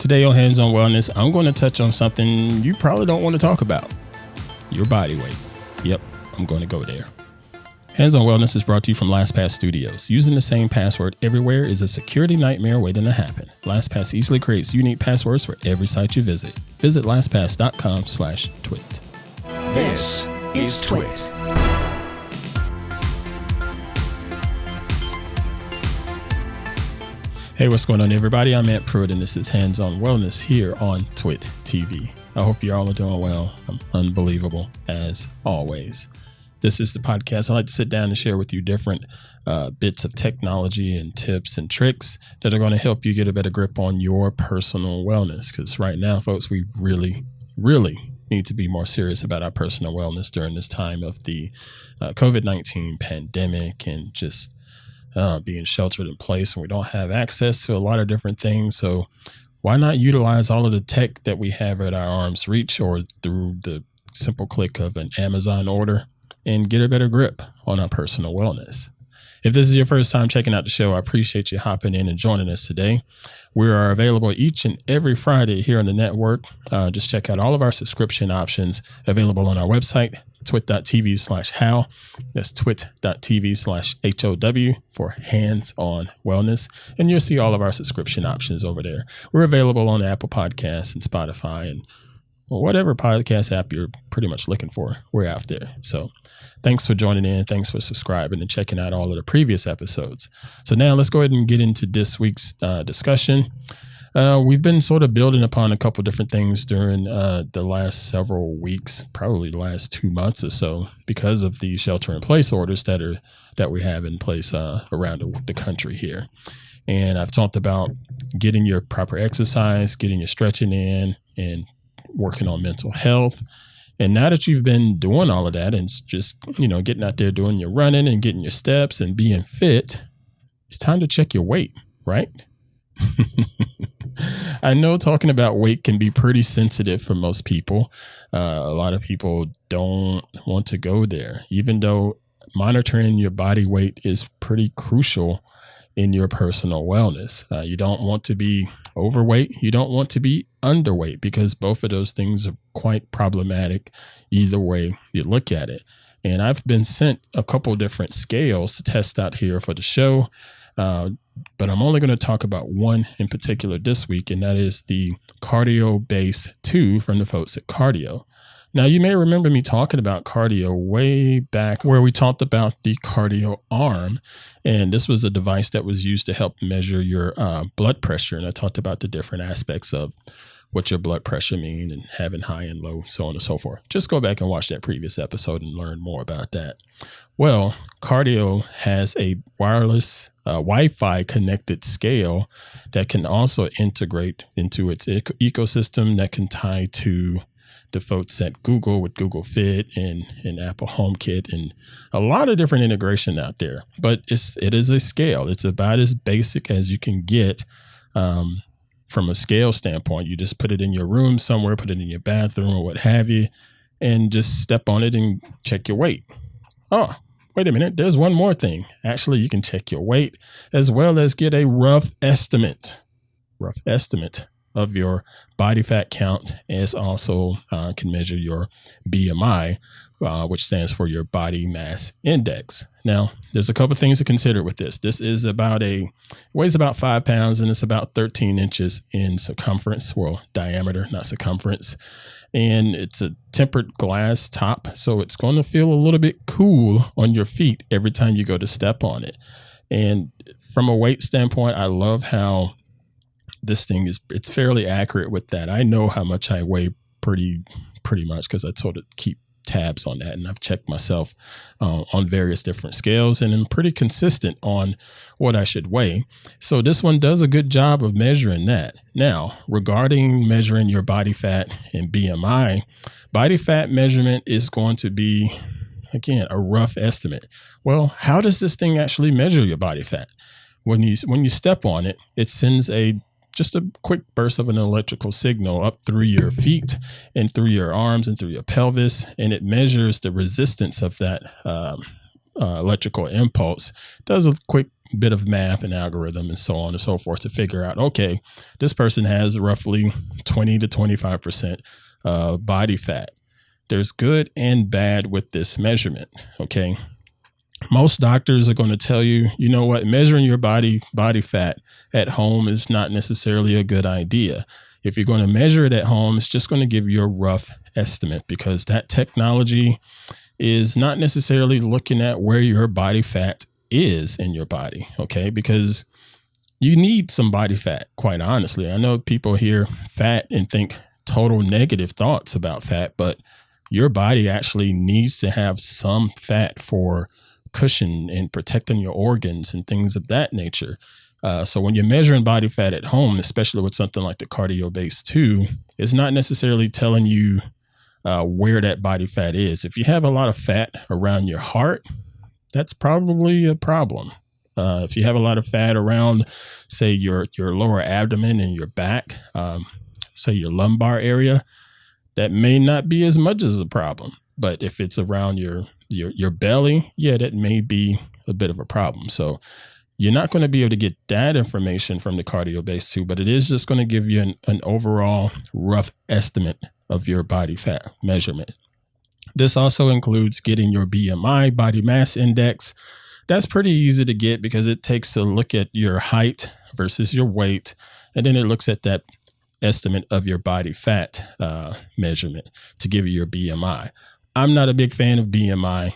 Today on Hands on Wellness, I'm going to touch on something you probably don't want to talk about. Your body weight. Yep, I'm going to go there. Hands on Wellness is brought to you from LastPass Studios. Using the same password everywhere is a security nightmare waiting to happen. LastPass easily creates unique passwords for every site you visit. Visit lastpass.com/twit. This is TWiT. Hey, what's going on, everybody? I'm Pruitt, and this is Hands on Wellness here on TWiT TV. I hope you all are doing well. I'm unbelievable, as always. This is the podcast I like to sit down and share with you different bits of technology and tips and tricks that are going to help you get a better grip on your personal wellness. Because right now, folks, we really need to be more serious about our personal wellness during this time of the COVID-19 pandemic and just being sheltered in place, and we don't have access to a lot of different things. So why not utilize all of the tech that we have at our arm's reach or through the simple click of an Amazon order and get a better grip on our personal wellness? If this is your first time checking out the show, I appreciate you hopping in and joining us today. We are available each and every Friday here on the network. Just check out all of our subscription options available on our website, twit.tv/how. That's twit.tv/HOW for Hands on Wellness. And you'll see all of our subscription options over there. We're available on Apple Podcasts and Spotify and whatever podcast app you're pretty much looking for. We're out there. So thanks for joining in. Thanks for subscribing and checking out all of the previous episodes. So now let's go ahead and get into this week's discussion. We've been sort of building upon a couple different things during the last several weeks, probably the last 2 months or so, because of the shelter-in-place orders that we have in place around the country here. And I've talked about getting your proper exercise, getting your stretching in, and working on mental health. And now that you've been doing all of that and just, getting out there doing your running and getting your steps and being fit, it's time to check your weight, right? I know talking about weight can be pretty sensitive for most people. A lot of people don't want to go there, even though monitoring your body weight is pretty crucial in your personal wellness. You don't want to be overweight. You don't want to be underweight, because both of those things are quite problematic either way you look at it. And I've been sent a couple different scales to test out here for the show. But I'm only going to talk about one in particular this week, and that is the Qardio Base 2 from the folks at Qardio. Now, you may remember me talking about Qardio way back where we talked about the Qardio arm, and this was a device that was used to help measure your blood pressure. And I talked about the different aspects of what your blood pressure mean and having high and low, so on and so forth. Just go back and watch that previous episode and learn more about that. Well, Qardio has a wireless Wi-Fi connected scale that can also integrate into its ecosystem that can tie to the folks at Google with Google Fit and Apple HomeKit and a lot of different integration out there. But it is a scale. It's about as basic as you can get from a scale standpoint. You just put it in your room somewhere, put it in your bathroom or what have you, and just step on it and check your weight. Oh, wait a minute. There's one more thing. Actually, you can check your weight as well as get a rough estimate of your body fat count, as also can measure your BMI, which stands for your body mass index. Now, there's a couple things to consider with this. This is weighs about 5 pounds, and it's about 13 inches in circumference, well, diameter, not circumference. And it's a tempered glass top, so it's going to feel a little bit cool on your feet every time you go to step on it. And from a weight standpoint, I love how this thing it's fairly accurate with that. I know how much I weigh pretty much, because I sort of keep tabs on that, and I've checked myself on various different scales, and I'm pretty consistent on what I should weigh. So this one does a good job of measuring that. Now, regarding measuring your body fat and BMI, body fat measurement is going to be, again, a rough estimate. Well, how does this thing actually measure your body fat? When you step on it, it sends just a quick burst of an electrical signal up through your feet and through your arms and through your pelvis, and it measures the resistance of that electrical impulse. Does a quick bit of math and algorithm and so on and so forth to figure out, okay, this person has roughly 20 to 25% body fat. There's good and bad with this measurement. Okay. Most doctors are going to tell you, you know what, measuring your body fat at home is not necessarily a good idea. If you're going to measure it at home, it's just going to give you a rough estimate because that technology is not necessarily looking at where your body fat is in your body. Okay. Because you need some body fat, quite honestly. I know people hear fat and think total negative thoughts about fat, but your body actually needs to have some fat for cushion and protecting your organs and things of that nature. So when you're measuring body fat at home, especially with something like the Qardio Base 2, it's not necessarily telling you where that body fat is. If you have a lot of fat around your heart, that's probably a problem. If you have a lot of fat around, say, your lower abdomen and your back, say your lumbar area, that may not be as much as a problem. But if it's around your belly, yeah, that may be a bit of a problem. So you're not going to be able to get that information from the Qardio Base 2, but it is just going to give you an overall rough estimate of your body fat measurement. This also includes getting your BMI, body mass index. That's pretty easy to get because it takes a look at your height versus your weight, and then it looks at that estimate of your body fat measurement to give you your BMI. I'm not a big fan of BMI.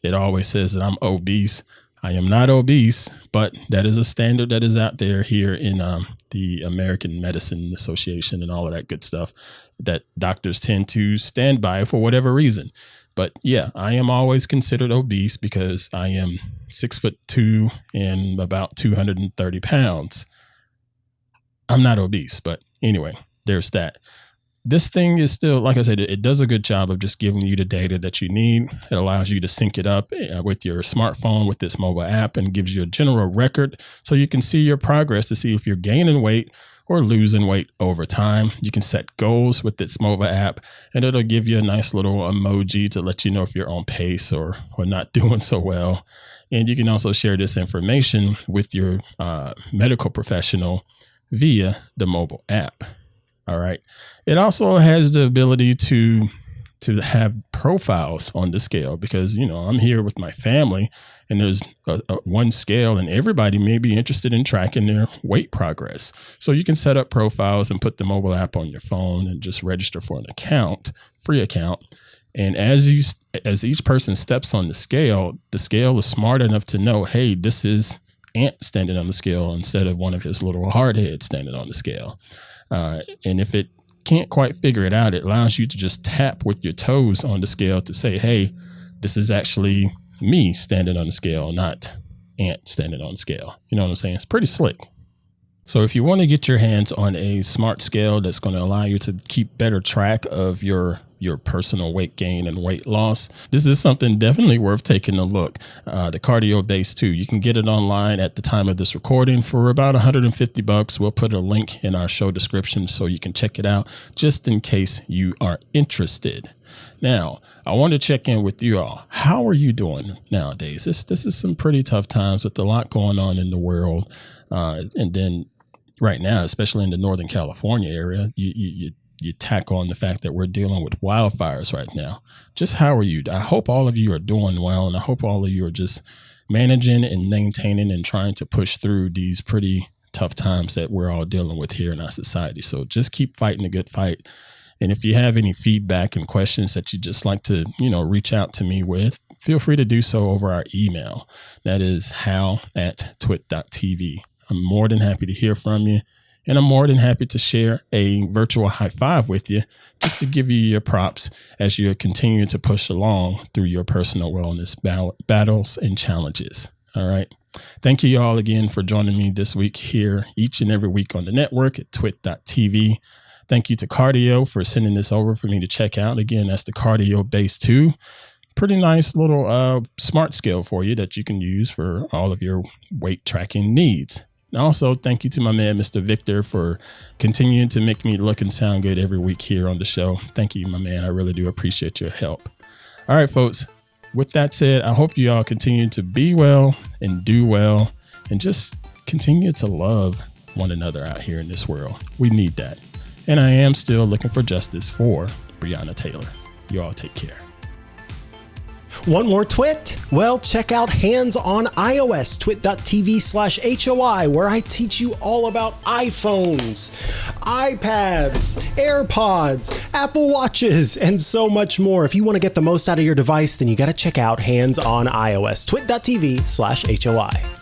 It always says that I'm obese. I am not obese, but that is a standard that is out there here in the American Medicine Association and all of that good stuff that doctors tend to stand by for whatever reason. But yeah, I am always considered obese because I am 6'2" and about 230 pounds. I'm not obese, but anyway, there's that. This thing is still, like I said, it does a good job of just giving you the data that you need. It allows you to sync it up with your smartphone with this mobile app and gives you a general record so you can see your progress to see if you're gaining weight or losing weight over time. You can set goals with this mobile app and it'll give you a nice little emoji to let you know if you're on pace or not doing so well. And you can also share this information with your medical professional via the mobile app. All right. It also has the ability to have profiles on the scale because, you know, I'm here with my family and there's one scale and everybody may be interested in tracking their weight progress. So you can set up profiles and put the mobile app on your phone and just register for an account, free account. And as each person steps on the scale is smart enough to know, hey, this is Ant standing on the scale instead of one of his little hard heads standing on the scale. And if it can't quite figure it out, it allows you to just tap with your toes on the scale to say, hey, this is actually me standing on the scale, not Ant standing on the scale. You know what I'm saying? It's pretty slick. So if you want to get your hands on a smart scale that's going to allow you to keep better track of your personal weight gain and weight loss, this is something definitely worth taking a look. The Qardio Base 2, you can get it online at the time of this recording for about $150. We'll put a link in our show description so you can check it out just in case you are interested. Now, I want to check in with you all. How are you doing nowadays? This is some pretty tough times with a lot going on in the world. And then right now, especially in the Northern California area, you tack on the fact that we're dealing with wildfires right now. Just how are you? I hope all of you are doing well, and I hope all of you are just managing and maintaining and trying to push through these pretty tough times that we're all dealing with here in our society. So just keep fighting the good fight. And if you have any feedback and questions that you just like to, reach out to me with, feel free to do so over our email. That is hal@twit.tv. I'm more than happy to hear from you. And I'm more than happy to share a virtual high five with you just to give you your props as you continue to push along through your personal wellness battles and challenges. All right. Thank you all again for joining me this week here each and every week on the network at twit.tv. Thank you to Qardio for sending this over for me to check out. Again, that's the Qardio Base 2. Pretty nice little smart scale for you that you can use for all of your weight tracking needs. Also, thank you to my man, Mr. Victor, for continuing to make me look and sound good every week here on the show. Thank you, my man. I really do appreciate your help. All right, folks, with that said, I hope you all continue to be well and do well and just continue to love one another out here in this world. We need that. And I am still looking for justice for Breonna Taylor. You all take care. Want more TWiT? Well, check out Hands on iOS, twit.tv/HOI, where I teach you all about iPhones, iPads, AirPods, Apple Watches, and so much more. If you want to get the most out of your device, then you got to check out Hands on iOS, twit.tv/HOI.